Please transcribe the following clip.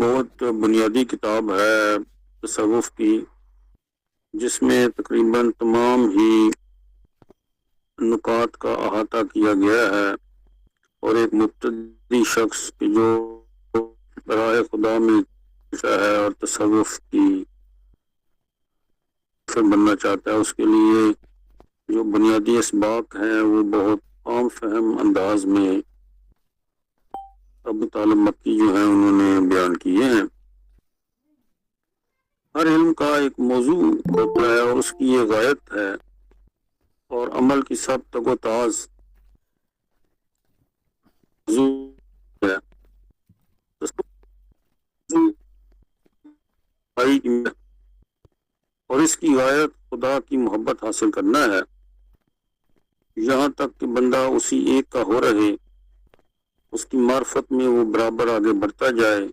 بہت بنیادی کتاب ہے تصوف کی، جس میں تقریباً تمام ہی نکات کا احاطہ کیا گیا ہے، اور ایک مبتدی شخص جو راہ خدا میں ہے اور تصوف کی بننا چاہتا ہے، اس کے لیے جو بنیادی اسباق ہیں وہ بہت عام فہم انداز میں ابو طالب مکی جو ہیں انہوں نے بیان کیے ہیں۔ ہر علم کا ایک موضوع ہوتا ہے اور اس کی یہ غایت ہے، اور عمل کی سب تک و تاز ہے۔ اور اس کی غایت خدا کی محبت حاصل کرنا ہے، یہاں تک کہ بندہ اسی ایک کا ہو رہے، اس کی معرفت میں وہ برابر آگے بڑھتا جائے